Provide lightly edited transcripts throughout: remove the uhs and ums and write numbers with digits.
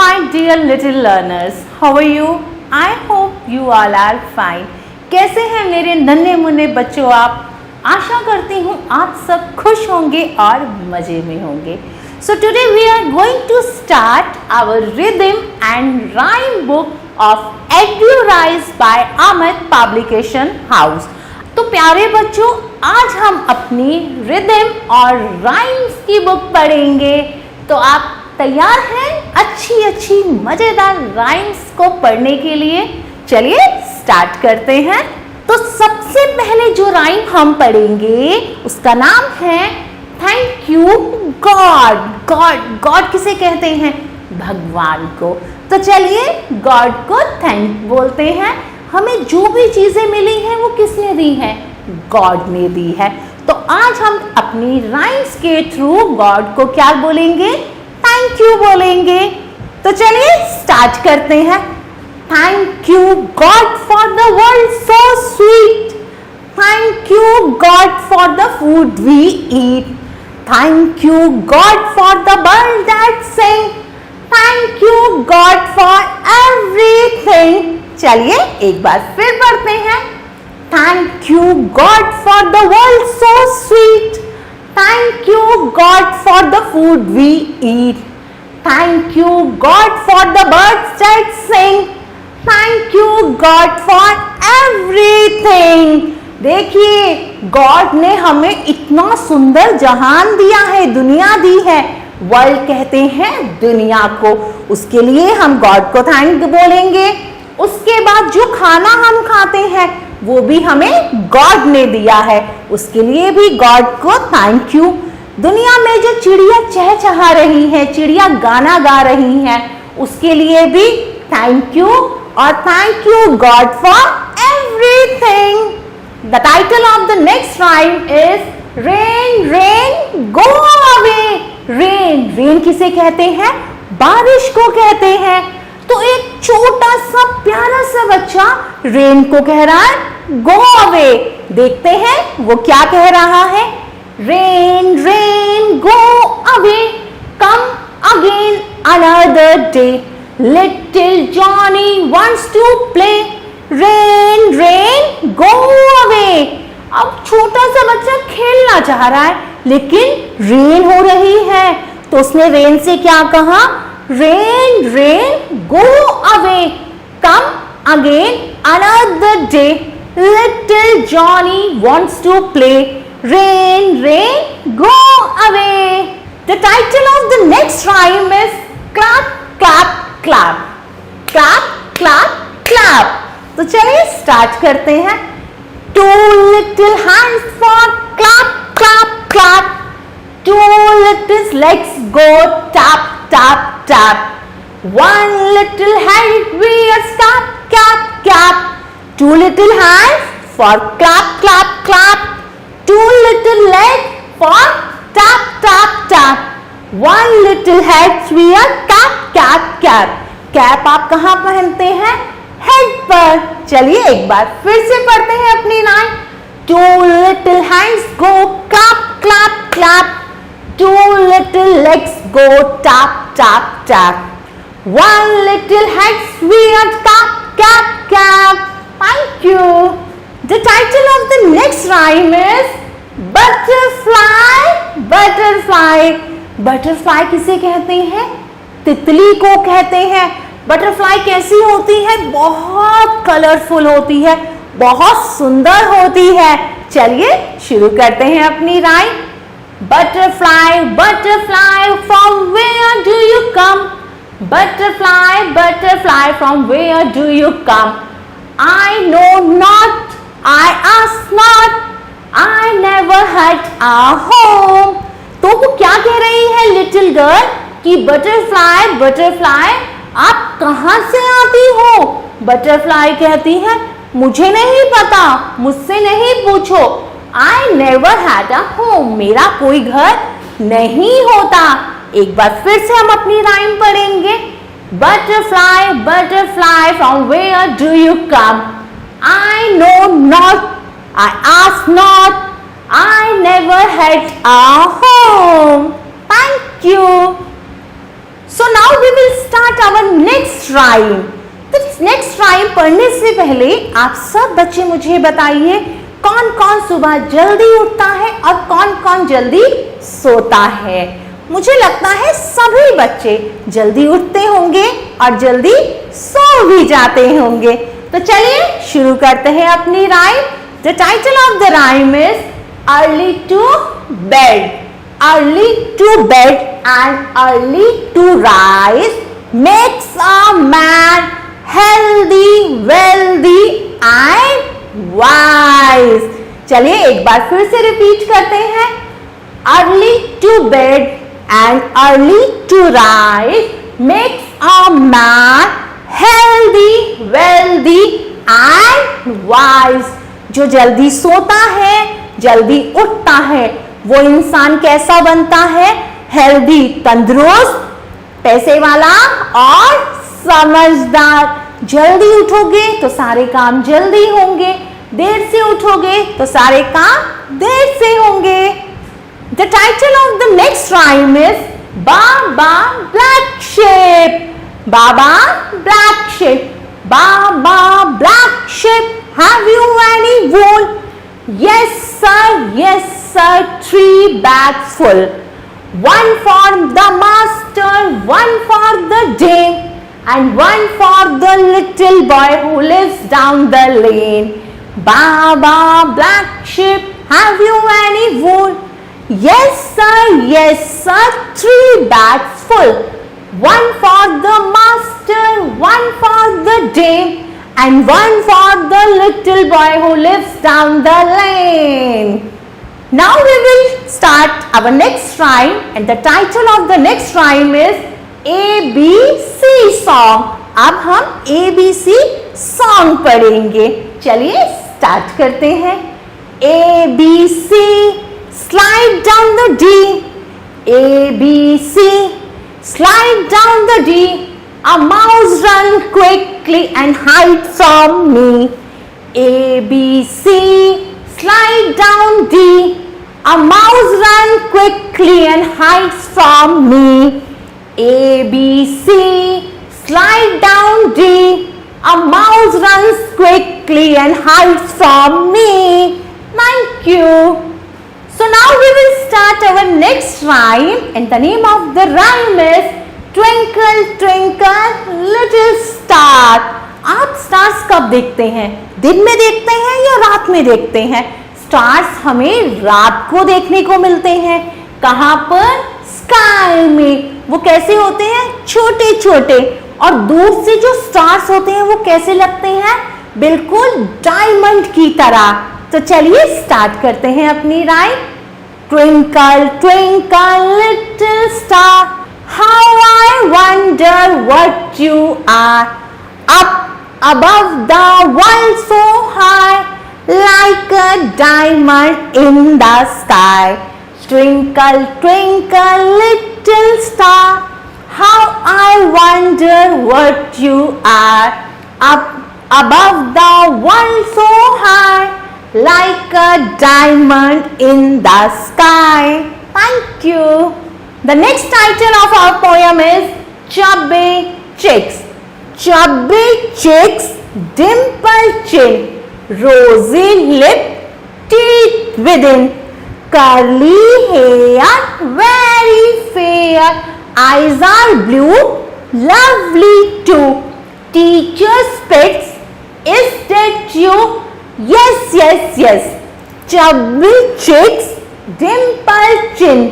my dear little learners, how are you? I hope you all are fine. कैसे हैं मेरे नन्हे मुन्ने बच्चों आप? आशा करती हूँ आप सब खुश होंगे और मजे में होंगे. So today we are going to start our rhythm and rhyme book of EduRise by Amit Publication House. तो प्यारे बच्चों, आज हम अपनी रिदम और राइम्स की बुक पढ़ेंगे. तो आप तैयार हैं अच्छी अच्छी मजेदार राइम्स को पढ़ने के लिए? चलिए स्टार्ट करते हैं. तो सबसे पहले जो राइम हम पढ़ेंगे उसका नाम है थैंक यू गॉड. गॉड किसे कहते हैं? भगवान को. तो चलिए गॉड को थैंक बोलते हैं. हमें जो भी चीजें मिली हैं वो किसने दी है? गॉड ने दी है. तो आज हम अपनी राइम्स के थ्रू गॉड को क्या बोलेंगे? थैंक यू बोलेंगे. तो चलिए स्टार्ट करते हैं. Thank you God for the world so sweet. Thank you God for the food we eat. Thank you God for the bird that sing. Thank you God for everything. चलिए एक बार फिर पढ़ते हैं. Thank you God for the world so sweet. Thank you God for the food we eat. Thank you God for the birds that sing. Thank you God for everything. देखिए God ने हमें इतना सुंदर जहान दिया है, दुनिया दी है. वर्ल्ड कहते हैं दुनिया को. उसके लिए हम गॉड को थैंक बोलेंगे. उसके बाद जो खाना हम खाते हैं वो भी हमें गॉड ने दिया है. उसके लिए भी गॉड को थैंक यू. दुनिया में जो चिड़िया चहचहा रही है, चिड़िया गाना गा रही है, उसके लिए भी थैंक यू. और thank you God for everything. The title of the next rhyme is rain rain go away. Rain किसे कहते हैं? बारिश को कहते हैं. तो एक छोटा सा प्यारा सा बच्चा रेन को कह रहा है गो अवे. देखते हैं वो क्या कह रहा है. Rain rain go away, come again another day. Little Johnny wants to play. Rain rain go away. अब छोटा सा बच्चा खेलना चाह रहा है लेकिन रेन हो रही है. तो उसने रेन से क्या कहा? Rain rain go away, come again another day. Little Johnny wants to play. Rain rain go away. The title of the next rhyme is clap clap clap. Clap clap clap. तो चलिए start करते हैं. Two little hands for clap clap clap. Two little legs go tap tap tap. One little head wears cap cap cap. Two little hands for clap clap clap. Two little legs for tap tap tap. One little head wears cap cap cap. Cap आप कहाँ पहनते हैं? Head पर. चलिए एक बार फिर से पढ़ते हैं अपनी line. Two little hands go clap clap clap. Two little legs go tap tap tap. One little head wears cap cap cap. Thank you. The title of the next rhyme is butterfly butterfly. Butterfly किसे कहते हैं? तितली को कहते हैं. Butterfly कैसी होती है? बहुत कलरफुल होती है, बहुत सुंदर होती है. चलिए शुरू करते हैं अपनी rhyme. Butterfly butterfly from where do you come. Butterfly butterfly from where do you come. I know not, I ask not, I never had a home. तो वो क्या कह रही है लिटिल गर्ल कि बटरफ्लाई बटरफ्लाई आप कहां से आती हो? बटरफ्लाई कहती है मुझे नहीं पता, मुझसे नहीं पूछो. आई नेवर हैड अ होम. मेरा कोई घर नहीं होता. एक बार फिर से हम अपनी राइम पढ़ेंगे. Butterfly butterfly from where do you come. I know not, I ask not, I never had a home. Thank you. So now we will start our next rhyme. तो नेक्स्ट राइम पढ़ने से पहले आप सब बच्चे मुझे बताइए कौन कौन सुबह जल्दी उठता है और कौन कौन जल्दी सोता है। मुझे लगता है सभी बच्चे जल्दी उठते होंगे और जल्दी सो भी जाते होंगे। तो चलिए शुरू करते हैं अपनी rhyme. The title of the rhyme is early to bed. Early to bed and early to rise makes a man healthy, wealthy and wise। चलिए एक बार फिर से रिपीट करते हैं। Early to bed and early to rise makes a man healthy, wealthy and wise। जो जल्दी सोता है, जल्दी उठता है, वो इंसान कैसा बनता है? हेल्दी, तंदुरुस्त, पैसे वाला और समझदार। जल्दी उठोगे तो सारे काम जल्दी होंगे, देर से उठोगे तो सारे काम देर से होंगे। The title of the next rhyme is baa baa black shape. Baa baa black shape. Baa baa black shape, have you any wool? Yes sir, 3 bags full. One for the master, one for the dame, and one for the little boy who lives down the lane. Baba black sheep, have you any wool? Yes sir, 3 bags full. One for the master, one for the dame, and one for the little boy who lives down the lane. Now we will start our next rhyme, and the title of the next rhyme is ABC song। अब हम ABC song पढ़ेंगे। चलिए start करते हैं। ABC slide down the D। ABC slide down the D। A mouse run quickly and hide from me। ABC slide down D। A mouse run quickly and hides from me। ABC slide down D। A mouse runs quickly and hides from me। Thank you। So now we will start our next rhyme, and the name of the rhyme is Twinkle Twinkle Little Star। आप stars कब देखते हैं? दिन में देखते हैं या रात में देखते हैं? स्टार्स हमें रात को देखने को मिलते हैं। कहाँ पर? स्काई में। वो कैसे होते हैं? छोटे छोटे। और दूर से जो स्टार्स होते हैं वो कैसे लगते हैं? बिल्कुल डायमंड की तरह। तो चलिए स्टार्ट करते हैं अपनी rhyme. Twinkle twinkle little star, how I wonder what you are. Up above the world so high, like a diamond in the sky। Twinkle twinkle little star, how I wonder what you are। Up above the world so high, like a diamond in the sky। Thank you। The next title of our poem is Chubby Chicks। Chubby chicks, dimple chin, rosy lip, teeth within, curly hair, very fair, eyes are blue, lovely too, teacher's pets, is that you? Yes। Chubby chicks, dimple chin,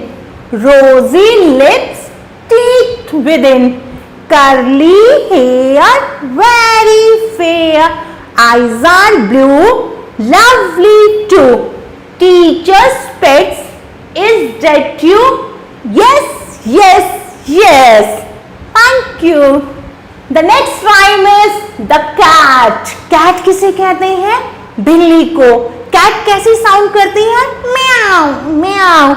rosy lips, teeth within, curly hair, very fair, eyes are blue, lovely too, teacher's pets, is that you? Yes। Thank you। The next rhyme is the cat। cat किसे कहते हैं? बिल्ली को। Cat कैसी sound करती है? म्याऊ म्याऊ।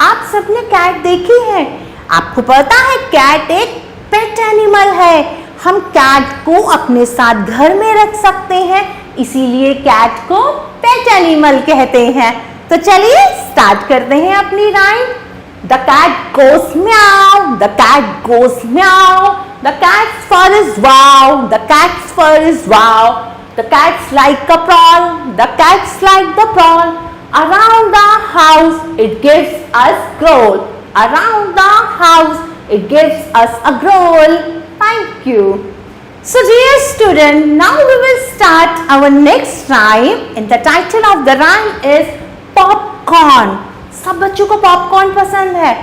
आप सबने कैट देखी है? आपको पता है कैट एक पेट एनिमल है। हम कैट को अपने साथ घर में रख सकते हैं, इसीलिए कैट को पेट एनिमल कहते हैं। तो चलिए स्टार्ट करते हैं अपनी rhyme. The cat goes meow, the cat goes meow. The cat's fur is wow, the cat's fur is wow. The cat's like a prawn, the cat's like the prawn. Around the house it gives us growl. Around the house it gives us a growl. Thank you. So dear student, now we will start our next rhyme and the title of the rhyme is popcorn. सब बच्चों को popcorn पसंद है।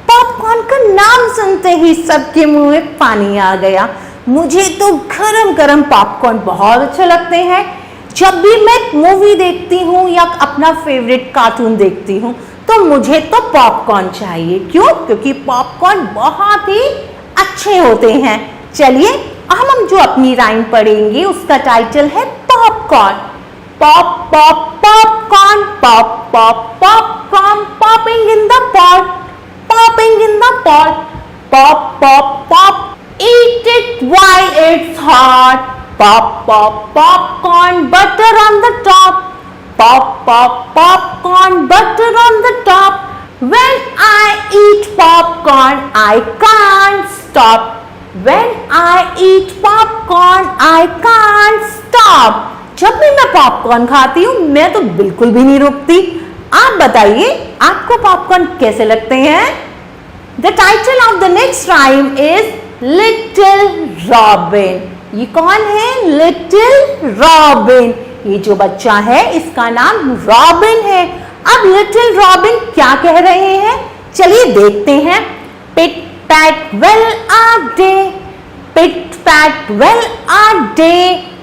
Popcorn का नाम सुनते ही सबके मुंह में पानी आ गया। मुझे तो गरम गरम पॉपकॉर्न बहुत अच्छे लगते हैं। जब भी मैं मूवी देखती हूँ या अपना फेवरेट कार्टून देखती हूँ तो मुझे तो पॉपकॉर्न चाहिए। क्यों? क्योंकि पॉपकॉर्न बहुत ही अच्छे होते हैं। चलिए हम जो अपनी राइम पढ़ेंगे उसका टाइटल है popcorn. Pop pop popcorn, pop pop popcorn, popping in the pot, popping in the pot, pop pop pop, eat it while it's hot, pop pop popcorn, butter on the top, pop pop popcorn, butter on the top. When I eat popcorn I can't stop. When I eat popcorn I can't stop. जब भी मैं popcorn खाती हूँ मैं तो बिल्कुल भी नहीं रुकती। आप बताइए आपको पॉपकॉर्न कैसे लगते हैं? The title of the next rhyme is Little Robin. ये कौन है? Little Robin. ये जो बच्चा है इसका नाम रॉबिन है। अब लिटिल रॉबिन क्या कह रहे हैं चलिए देखते हैं। Pit pat well a day, pit pat well a day,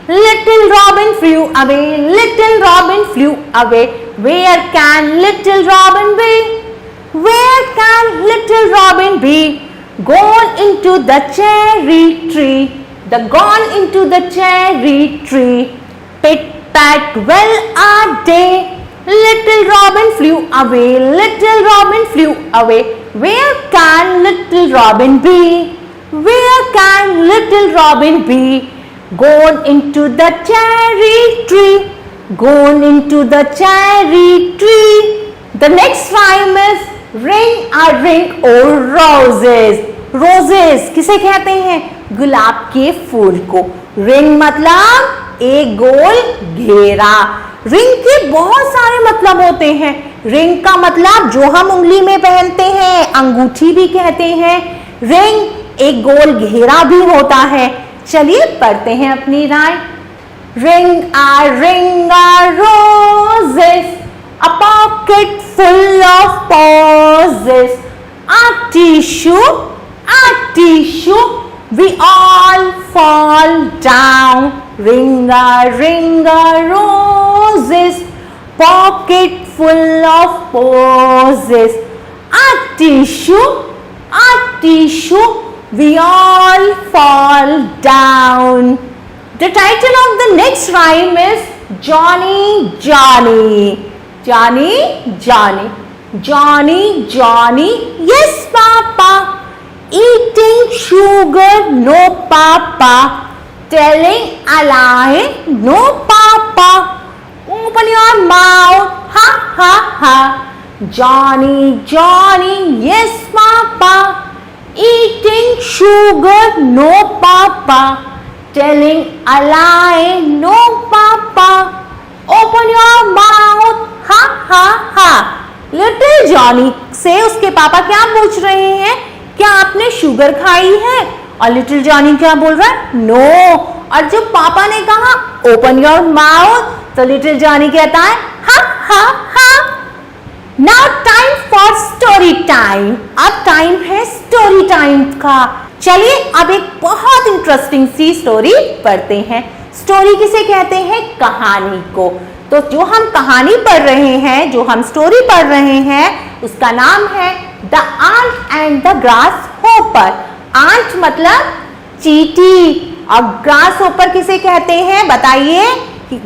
little robin flew away, little robin flew away. Where can little robin be, where can little robin be? Gone into the cherry tree, the gone into the cherry tree. Pit pat well a day, little robin flew away, little robin flew away. Where can little robin be, where can little robin be? Gone into the cherry tree, gone into the cherry tree. The next rhyme is Ring a ring oh roses. Roses किसे कहते हैं? गुलाब के फूल को। Ring मतलब एक गोल घेरा। Ring के बहुत सारे मतलब होते हैं। रिंग का मतलब जो हम उंगली में पहनते हैं, अंगूठी भी कहते हैं। रिंग एक गोल घेरा भी होता है। चलिए पढ़ते हैं अपनी rhyme. ring a roses, a pocket full of posies, a tissue, we all fall down. Ring a roses, pocket full of posies, a tissue, we all fall down. The title of the next rhyme is Johnny, Johnny. Johnny, Johnny. Johnny, Johnny, yes papa. Eating sugar, no papa. Telling a lie, no papa. Open your mouth, ha ha ha. Johnny, Johnny, yes papa. Eating sugar, no papa. Telling a lie, no papa. Open your mouth, ha ha ha. Little Johnny से उसके पापा क्या पूछ रहे हैं? क्या आपने sugar खाई है? और लिटिल जॉनी क्या बोल रहा है? नो। और जब पापा ने कहा ओपन योर माउथ तो लिटिल जॉनी कहता है हा हा हा। Now time for story time. अब टाइम है स्टोरी टाइम का। चलिए अब एक बहुत इंटरेस्टिंग सी स्टोरी पढ़ते हैं। स्टोरी किसे कहते हैं? कहानी को। तो जो हम कहानी पढ़ रहे हैं, जो हम स्टोरी पढ़ रहे हैं, उसका नाम है the ant and the grasshopper. Ant मतलब चींटी और ग्रास होपर किसे कहते हैं बताइए?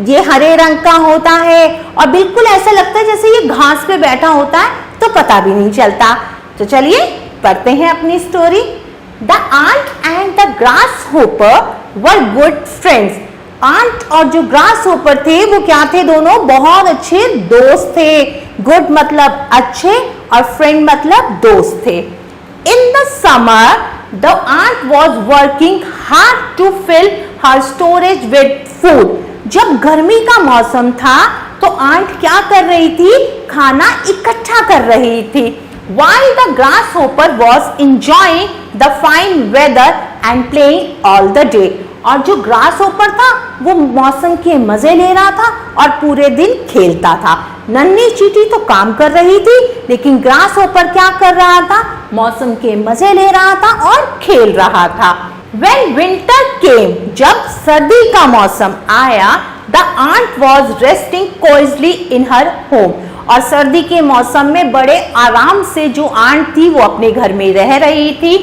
ये हरे रंग का होता है और बिल्कुल ऐसा लगता है जैसे ये घास पे बैठा होता है, तो पता भी नहीं चलता। तो चलिए पढ़ते हैं अपनी story. The ant and the grasshopper were good friends. Ant और जो ग्रास होपर थे वो क्या थे? दोनों बहुत अच्छे दोस्त थे। गुड मतलब अच्छे और फ्रेंड मतलब दोस्त थे। In the summer the ant was working hard to fill her storage with food. जब गर्मी का मौसम था तो आंट क्या कर रही थी? खाना इकट्ठा कर रही थी। While the grasshopper was enjoying the fine weather and playing all the day। और जो grasshopper था वो मौसम के मजे ले रहा था और पूरे दिन खेलता था। नन्ही चींटी तो काम कर रही थी, लेकिन grasshopper क्या कर रहा था? मौसम के मजे ले रहा था और खेल रहा था। When winter came, जब सर्दी का मौसम आया, the ant was resting coyly in her home। और सर्दी के मौसम में बड़े आराम से जो आंट थी वो अपने घर में रह रही थी।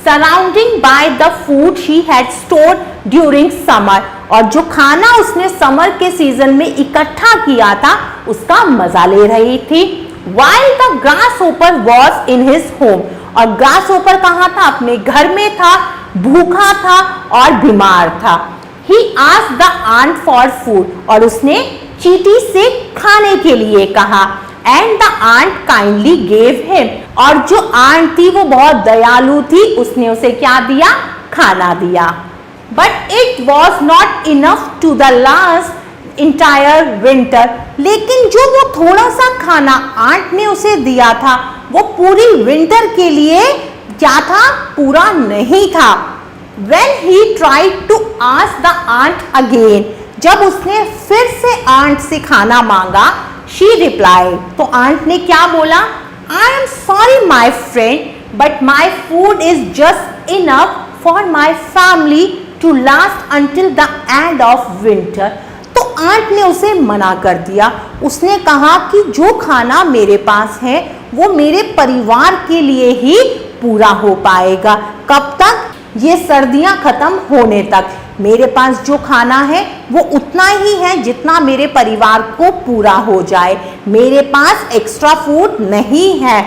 Surrounding by the food she had stored during summer. और जो खाना उसने समर के सीजन में इकट्ठा किया था उसका मजा ले रही थी। While the grasshopper was in his home। और grasshopper कहाँ था? अपने घर में था, भूखा था और बीमार था। He asked the ant for food। और उसने चींटी से खाने के लिए कहा। And the ant kindly gave him. और जो आंट थी वो बहुत दयालु थी, उसने उसे क्या दिया? खाना दिया। But it was not enough to the last entire winter. लेकिन जो वो थोड़ा सा खाना आंट ने उसे दिया था वो पूरी विंटर के लिए क्या था? पूरा नहीं था। When he tried to ask the ant again, जब उसने फिर से आंट से खाना मांगा, she replied, तो आंट ने क्या बोला? I am sorry my friend, but my food is just enough for my family to last until the end of winter। तो आंट ने उसे मना कर दिया। उसने कहा कि जो खाना मेरे पास है वो मेरे परिवार के लिए ही पूरा हो पाएगा। कब तक? ये सर्दियां खत्म होने तक। मेरे पास जो खाना है वो उतना ही है जितना मेरे परिवार को पूरा हो जाए। मेरे पास एक्स्ट्रा फूड नहीं है।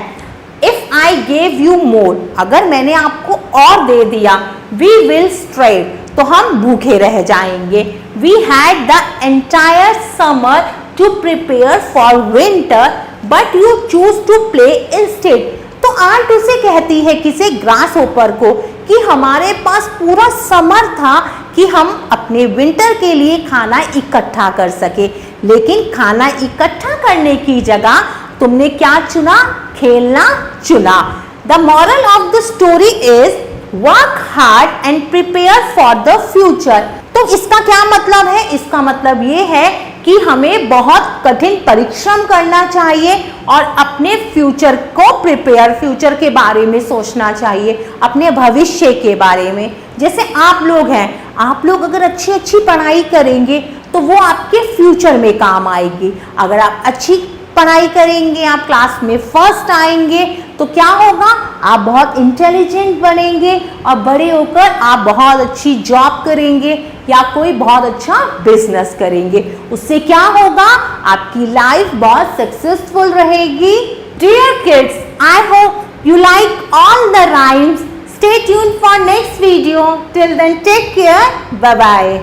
If I gave you more, अगर मैंने आपको और दे दिया, वी विल स्ट्रेव, तो हम भूखे रह जाएंगे। We had the entire summer to prepare for winter but you choose to play instead. तो आंट उसे कहती है, किसे? ग्रासहोपर को, कि हमारे पास पूरा समर था कि हम अपने विंटर के लिए खाना इकट्ठा कर सके, लेकिन खाना इकट्ठा करने की जगह तुमने क्या चुना? खेलना चुना। The moral of the story is work hard and prepare for the future. तो इसका क्या मतलब है? इसका मतलब ये है कि हमें बहुत कठिन परिश्रम करना चाहिए और अपने फ्यूचर को प्रिपेयर, फ्यूचर के बारे में सोचना चाहिए, अपने भविष्य के बारे में। जैसे आप लोग हैं, आप लोग अगर अच्छी पढ़ाई करेंगे तो वो आपके फ्यूचर में काम आएगी। अगर आप अच्छी पढ़ाई करेंगे, आप क्लास में फर्स्ट आएंगे तो क्या होगा? आप बहुत इंटेलिजेंट बनेंगे और बड़े होकर आप बहुत अच्छी जॉब करेंगे या कोई बहुत अच्छा बिजनेस करेंगे। उससे क्या होगा? आपकी लाइफ बहुत सक्सेसफुल रहेगी। Dear kids, I hope you like all the rhymes. Stay tuned for next video. Till then take care, bye bye.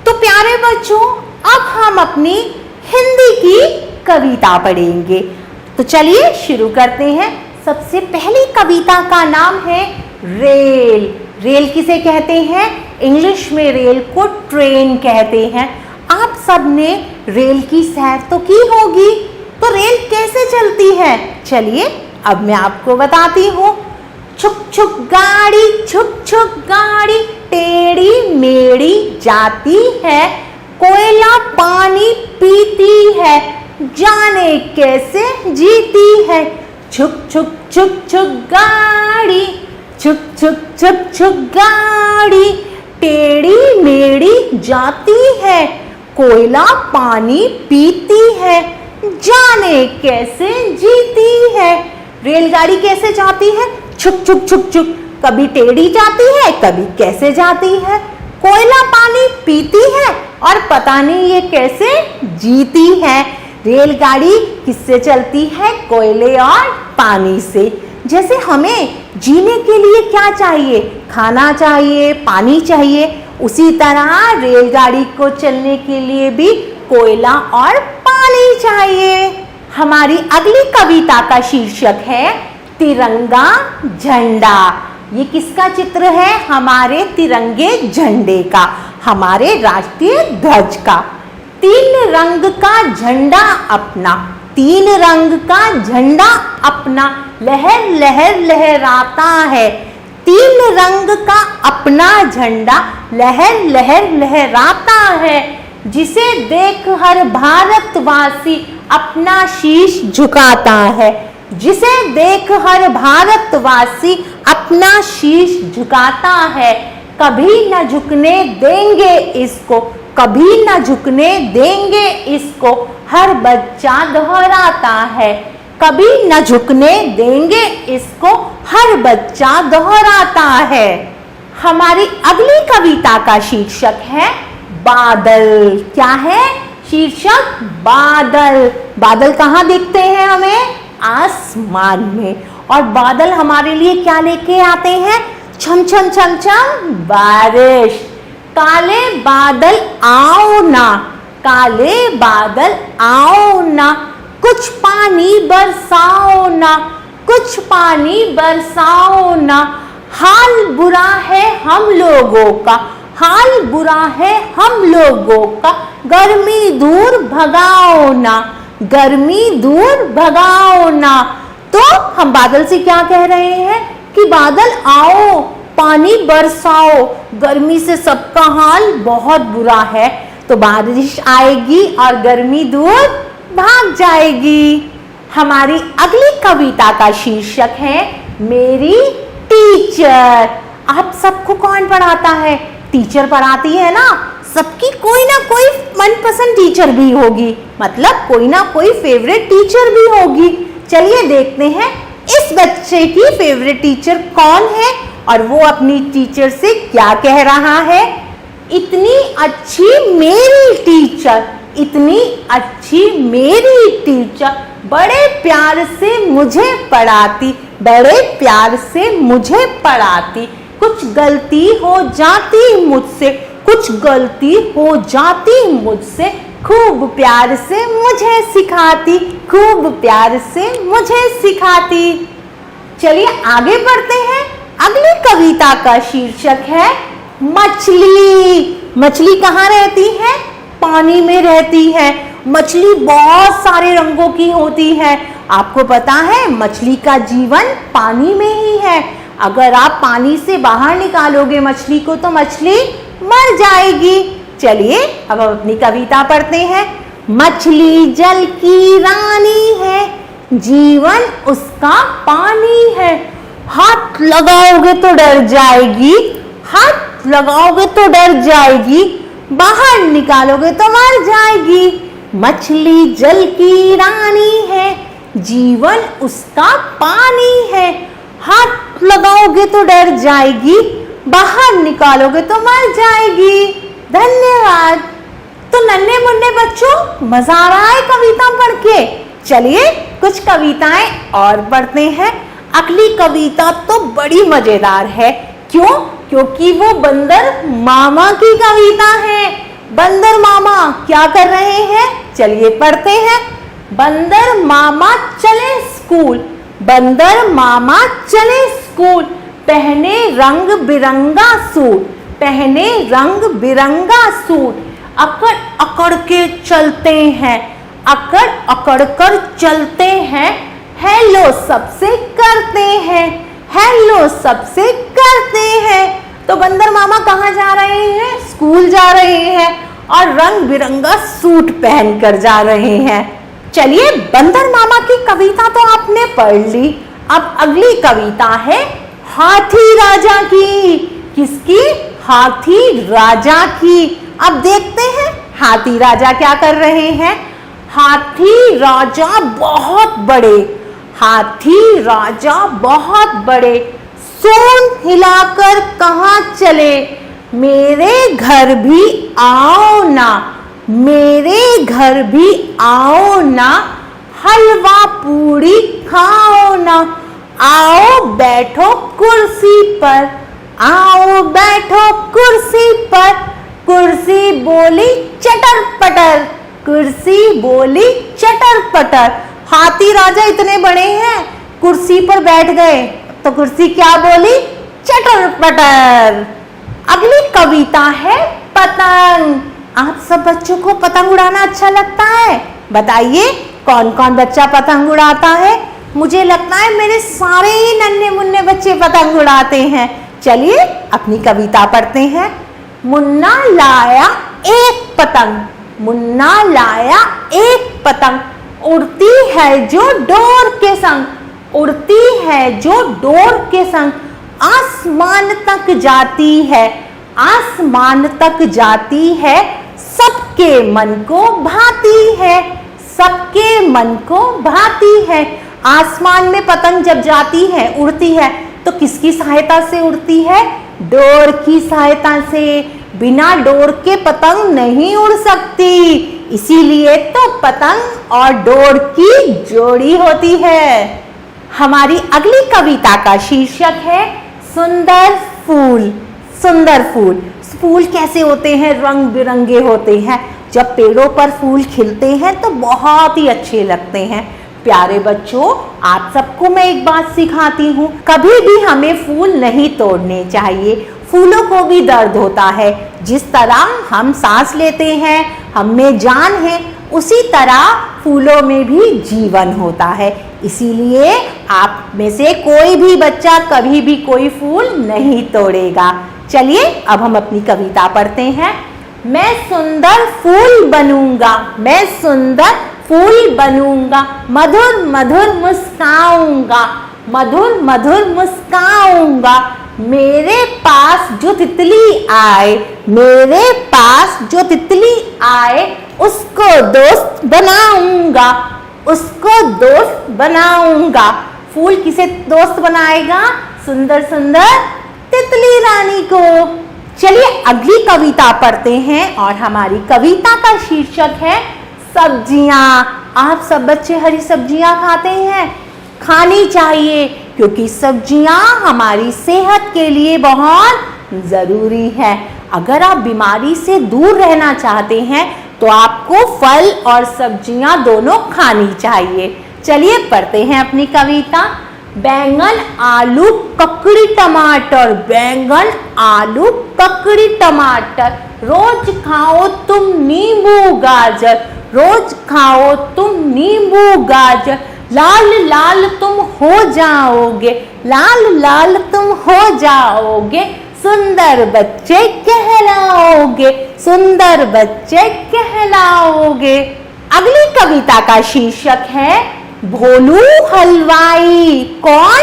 तो प्यारे बच्चों, अब हम अपनी हिंदी की कविता पढ़ेंगे। तो चलिए शुरू करते हैं। सबसे पहली कविता का नाम है रेल। रेल किसे कहते हैं? इंग्लिश में रेल को ट्रेन कहते हैं। आप सबने रेल की सैर तो की होगी, तो रेल कैसे चलती है? चलिए अब मैं आपको बताती हूँ। छुक छुक गाड़ी, छुक छुक गाड़ी, टेढ़ी मेढ़ी जाती है, कोयला पानी पीती है, जाने कैसे जीती है। छुक छुक छुक छुक गाड़ी, छुक छुक छुक छुक गाड़ी, टेढ़ी मेढ़ी जाती है, कोयला पानी पीती है, जाने कैसे जीती है। रेलगाड़ी कैसे जाती है? छुक छुक छुक छुक, कभी टेढ़ी जाती है, कभी कैसे जाती है। कोयला पानी पीती है और पता नहीं ये कैसे जीती है। रेलगाड़ी किससे चलती है? कोयले और पानी से। जैसे हमें जीने के लिए क्या चाहिए? खाना चाहिए, पानी चाहिए। उसी तरह रेलगाड़ी को चलने के लिए भी कोयला और पानी चाहिए। हमारी अगली कविता का शीर्षक है तिरंगा झंडा। ये किसका चित्र है? हमारे तिरंगे झंडे का, हमारे राष्ट्रीय ध्वज का। तीन रंग का झंडा अपना, तीन रंग का झंडा अपना, लहर लहर लहराता है। तीन रंग का अपना झंडा लहर लहर लहराता है, जिसे देख हर भारतवासी अपना शीश झुकाता है। जिसे देख हर भारतवासी अपना शीश झुकाता है। कभी न झुकने देंगे इसको, कभी न झुकने देंगे इसको, हर बच्चा दोहराता है। कभी न झुकने देंगे इसको, हर बच्चा दोहराता है। हमारी अगली कविता का शीर्षक है बादल। क्या है शीर्षक? बादल। बादल कहाँ दिखते हैं हमें? आसमान में। और बादल हमारे लिए क्या लेके आते हैं? छम छम छम छम बारिश। काले बादल आओ ना, काले बादल आओ ना, कुछ पानी बरसाओ ना, कुछ पानी बरसाओ ना। हाल बुरा है हम लोगों का, हाल बुरा है हम लोगों का, गर्मी दूर भगाओ ना, गर्मी दूर भगाओ ना। तो हम बादल से क्या कह रहे हैं कि बादल आओ, पानी बरसाओ, गर्मी से सबका हाल बहुत बुरा है, तो बारिश आएगी और गर्मी दूर भाग जाएगी। हमारी अगली कविता का शीर्षक है मेरी टीचर। आप सबको कौन पढ़ाता है? टीचर पढ़ाती है ना। सबकी कोई ना कोई मनपसंद टीचर भी होगी, मतलब कोई ना कोई फेवरेट टीचर भी होगी। चलिए देखते हैं इस बच्चे की फेवरेट टीचर कौन है और वो अपनी टीचर से क्या कह रहा है। इतनी अच्छी मेरी टीचर, इतनी अच्छी मेरी टीचर, बड़े प्यार से मुझे पढ़ाती, बड़े प्यार से मुझे पढ़ाती। कुछ गलती हो जाती मुझसे, कुछ गलती हो जाती मुझसे, खूब प्यार से मुझे सिखाती, खूब प्यार से मुझे सिखाती। चलिए आगे बढ़ते हैं। अगली कविता का शीर्षक है मछली। मछली कहाँ रहती है? पानी में रहती है। मछली बहुत सारे रंगों की होती है। आपको पता है मछली का जीवन पानी में ही है। अगर आप पानी से बाहर निकालोगे मछली को तो मछली मर जाएगी। चलिए अब हम अपनी कविता पढ़ते हैं। मछली जल की रानी है, जीवन उसका पानी है। हाथ लगाओगे तो डर जाएगी, हाथ लगाओगे तो डर जाएगी, बाहर निकालोगे तो मर जाएगी। मछली जल की रानी है, जीवन उसका पानी है। हाथ लगाओगे तो डर जाएगी, बाहर निकालोगे तो मर जाएगी। धन्यवाद। तो नन्हे मुन्ने बच्चों, मजा आ रहा है कविता पढ़ के? चलिए कुछ कविताएं और पढ़ते हैं। अगली कविता तो बड़ी मजेदार है। क्यों? क्योंकि वो बंदर मामा की कविता है। बंदर मामा क्या कर रहे हैं? चलिए पढ़ते हैं। बंदर मामा चले स्कूल, बंदर मामा चले स्कूल, पहने रंग बिरंगा सूट, पहने रंग बिरंगा सूट। अकड़ अकड़ के चलते हैं, अकड़ अकड़ कर चलते हैं, हेलो सबसे करते हैं, हेलो सबसे करते हैं। तो बंदर मामा कहाँ जा रहे हैं? स्कूल जा रहे हैं और रंग बिरंगा सूट पहनकर जा रहे हैं। चलिए बंदर मामा की कविता तो आपने पढ़ ली। अब अगली कविता है हाथी राजा की। किसकी? हाथी राजा की। अब देखते हैं हाथी राजा क्या कर रहे हैं। हाथी राजा बहुत बड़े, हाथी राजा बहुत बड़े, सूंड हिलाकर कहाँ चले, मेरे घर भी आओ ना, मेरे घर भी आओ ना, हलवा पूरी खाओ ना। आओ बैठो कुर्सी पर, आओ बैठो कुर्सी पर, कुर्सी बोली चटर पटर, कुर्सी बोली चटर पटर, हाथी राजा इतने बड़े हैं, कुर्सी पर बैठ गए तो कुर्सी क्या बोली? चटर पटर। अगली कविता है पतंग। आप सब बच्चों को पतंग उड़ाना अच्छा लगता है? बताइए कौन कौन बच्चा पतंग उड़ाता है? मुझे लगता है मेरे सारे ही नन्हे मुन्ने बच्चे पतंग उड़ाते हैं। चलिए अपनी कविता पढ़ते हैं। मुन्ना लाया एक पतंग, मुन्ना लाया एक पतंग, उड़ती है जो डोर के संग, उड़ती है जो डोर के संग, आसमान तक जाती है, आसमान तक जाती है, सबके मन को भाती है, सबके मन को भाती है। आसमान में पतंग जब जाती है, उड़ती है, तो किसकी सहायता से उड़ती है? डोर की सहायता से। बिना डोर के पतंग नहीं उड़ सकती, इसीलिए तो पतंग और डोर की जोड़ी होती है। हमारी अगली कविता का शीर्षक है सुंदर फूल। सुंदर फूल, फूल कैसे होते हैं? रंग बिरंगे होते हैं। जब पेड़ों पर फूल खिलते हैं तो बहुत ही अच्छे लगते हैं। प्यारे बच्चों, आप सबको मैं एक बात सिखाती हूँ, कभी भी हमें फूल नहीं तोड़ने चाहिए। फूलों को भी दर्द होता है। जिस तरह हम सांस लेते हैं, हम में जान है, उसी तरह फूलों में भी जीवन होता है। इसीलिए आप में से कोई भी बच्चा कभी भी कोई फूल नहीं तोड़ेगा। चलिए अब हम अपनी कविता पढ़ते हैं। मैं सुंदर फूल बनूंगा, मैं सुंदर फूल बनूंगा, मधुर मधुर मुस्काऊंगा, मधुर मधुर मुस्काऊंगा। मेरे पास जो तितली आए, मेरे पास जो तितली आए, उसको दोस्त बनाऊंगा, उसको दोस्त बनाऊंगा। फूल किसे दोस्त बनाएगा? सुंदर सुंदर तितली रानी को। चलिए अगली कविता पढ़ते हैं और हमारी कविता का शीर्षक है सब्जियां। आप सब बच्चे हरी सब्जियां खाते हैं? खानी चाहिए, क्योंकि सब्जियां हमारी सेहत के लिए बहुत जरूरी है। अगर आप बीमारी से दूर रहना चाहते हैं तो आपको फल और सब्जियां दोनों खानी चाहिए। चलिए पढ़ते हैं अपनी कविता। बैंगन आलू ककड़ी टमाटर, बैंगन आलू ककड़ी टमाटर, रोज खाओ तुम नींबू गाजर, रोज खाओ तुम नींबू गाजर, लाल लाल तुम हो जाओगे, लाल लाल तुम हो जाओगे, सुंदर बच्चे कहलाओगे, सुंदर बच्चे कहलाओगे। अगली कविता का शीर्षक है भोलू हलवाई। कौन?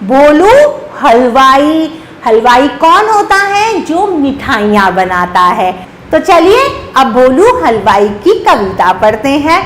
भोलू हलवाई। हलवाई कौन होता है? जो मिठाइयाँ बनाता है। तो चलिए अब भोलू हलवाई की कविता पढ़ते हैं।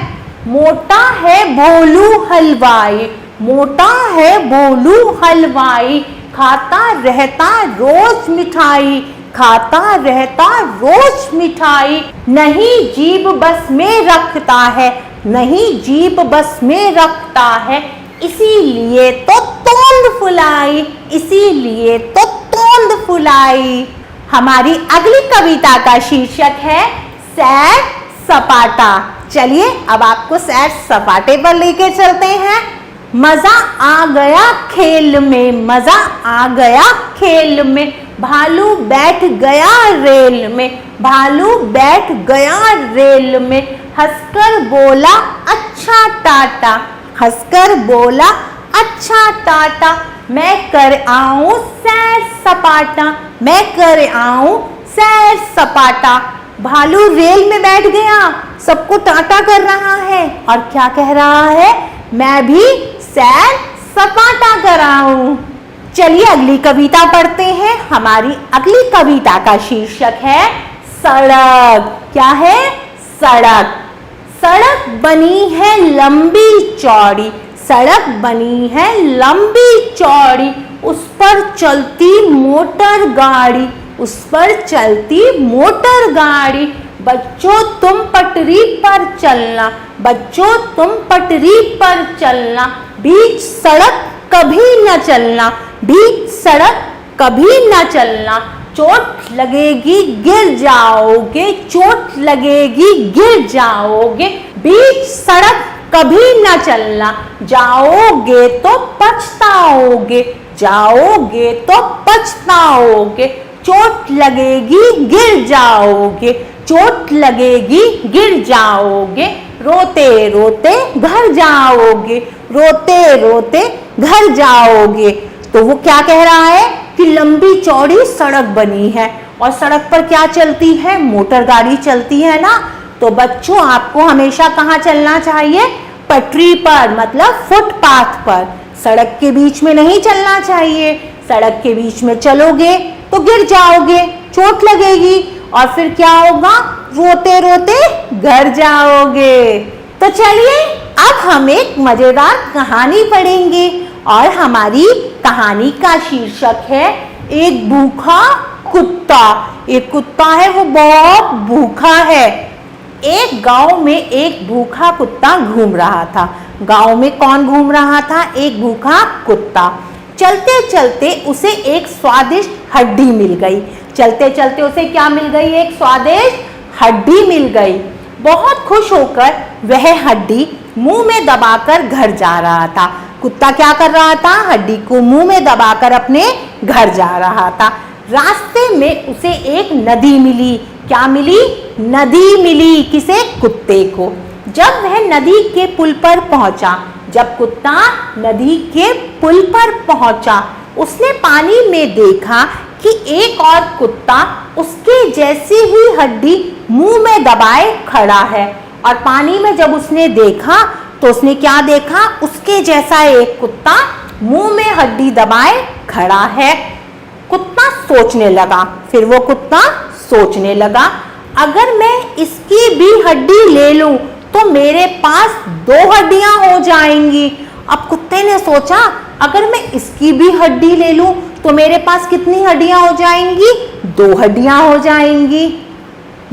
मोटा है भोलू हलवाई, मोटा है भोलू हलवाई, खाता रहता रोज मिठाई, खाता रहता रोज मिठाई, नहीं जीभ बस में रखता है, नहीं जीभ बस में रखता है, इसीलिए तो तोंद फुलाई, इसीलिए तो तोंद फुलाई। हमारी अगली कविता का शीर्षक है सैर सपाटा। चलिए अब आपको सैर सपाटे पर लेके चलते हैं। मजा आ गया खेल में, मजा आ गया खेल में, भालू बैठ गया रेल में, भालू बैठ गया रेल में, हंसकर बोला अच्छा टाटा, हंसकर बोला अच्छा टाटा, मैं कर आऊं सैर सपाटा, मैं कर आऊं सैर सपाटा। भालू रेल में बैठ गया, सबको टाटा कर रहा है और क्या कह रहा है? मैं भी सैर सपाटा कराऊं। चलिए अगली कविता पढ़ते हैं। हमारी अगली कविता का शीर्षक है सड़क। क्या है? सड़क। सड़क बनी है लंबी चौड़ी, सड़क बनी है लंबी चौड़ी, उस पर चलती मोटर गाड़ी, उस पर चलती मोटर गाड़ी, बच्चों तुम पटरी पर चलना, बच्चों तुम पटरी पर चलना, बीच सड़क कभी न चलना, बीच सड़क कभी न चलना, चोट लगेगी गिर जाओगे, चोट लगेगी गिर जाओगे, बीच सड़क कभी न चलना, जाओगे तो पछताओगे, जाओगे तो पछताओगे, चोट लगेगी गिर जाओगे, चोट लगेगी गिर जाओगे, रोते रोते घर जाओगे, रोते रोते घर जाओगे। तो वो क्या कह रहा है कि लंबी चौड़ी सड़क बनी है और सड़क पर क्या चलती है, मोटर गाड़ी चलती है ना। तो बच्चों आपको हमेशा कहाँ चलना चाहिए, पटरी पर, मतलब फुटपाथ पर, सड़क के बीच में नहीं चलना चाहिए। सड़क के बीच में चलोगे तो गिर जाओगे, चोट लगेगी और फिर क्या होगा, रोते रोते घर जाओगे। तो चलिए अब हम एक मजेदार कहानी पढ़ेंगे और हमारी कहानी का शीर्षक है एक भूखा कुत्ता। एक कुत्ता है, वो बहुत भूखा है। एक गांव में एक भूखा कुत्ता घूम रहा था। गांव में कौन घूम रहा था, एक भूखा कुत्ता। चलते चलते उसे एक स्वादिष्ट हड्डी मिल गई। चलते चलते उसे क्या मिल गई, एक स्वादिष्ट हड्डी मिल गई। बहुत खुश होकर वह हड्डी मुंह में दबाकर घर जा रहा था। कुत्ता क्या कर रहा था, हड्डी को मुंह में दबाकर अपने घर जा रहा था। रास्ते में उसे एक नदी मिली। क्या मिली, नदी मिली। किसे, कुत्ते को। जब वह नदी के पुल पर पहुंचा, जब कुत्ता नदी के पुल पर पहुंचा, उसने पानी में देखा कि एक और कुत्ता उसके जैसी ही हड्डी मुंह में दबाए खड़ा है। और पानी में जब उसने देखा तो उसने क्या देखा, उसके जैसा एक कुत्ता मुंह में हड्डी दबाए खड़ा है। कुत्ता सोचने लगा, फिर वो कुत्ता सोचने लगा, अगर मैं इसकी भी हड्डी ले लूं तो मेरे पास 2 हड्डियां हो जाएंगी। अब कुत्ते ने सोचा, अगर मैं इसकी भी हड्डी ले लूं तो मेरे पास कितनी हड्डियां हो जाएंगी, 2 हड्डियां हो जाएंगी।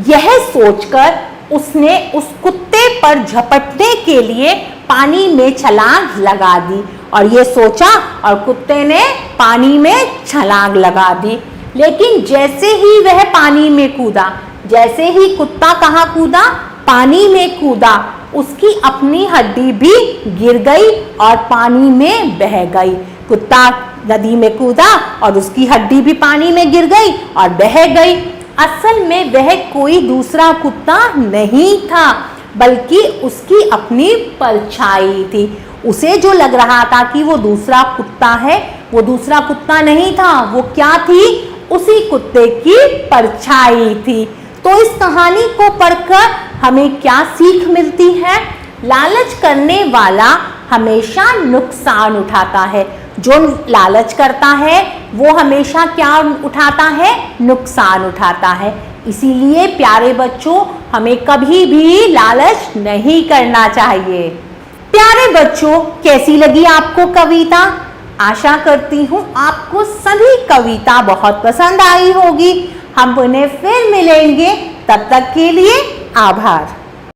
यह सोचकर उसने उस कुत्ते पर झपटने के लिए पानी में छलांग लगा दी। और ये सोचा और कुत्ते ने पानी में छलांग लगा दी। लेकिन जैसे ही वह पानी में कूदा, जैसे ही कुत्ता कहाँ कूदा, पानी में कूदा, उसकी अपनी हड्डी भी गिर गई और पानी में बह गई। कुत्ता नदी में कूदा और उसकी हड्डी भी पानी में गिर गई और बह गई। असल में वह कोई दूसरा कुत्ता नहीं था, बल्कि उसकी अपनी परछाई थी। उसे जो लग रहा था कि वो दूसरा कुत्ता है, वो दूसरा कुत्ता नहीं था, वो क्या थी, उसी कुत्ते की परछाई थी। तो इस कहानी को पढ़कर हमें क्या सीख मिलती है, लालच करने वाला हमेशा नुकसान उठाता है। जो लालच करता है वो हमेशा क्या उठाता है, नुकसान उठाता है। इसीलिए प्यारे बच्चों, हमें कभी भी लालच नहीं करना चाहिए। प्यारे बच्चों, कैसी लगी आपको कविता? आशा करती हूँ आपको सभी कविता बहुत पसंद आई होगी। हम उन्हें फिर मिलेंगे, तब तक के लिए आभार।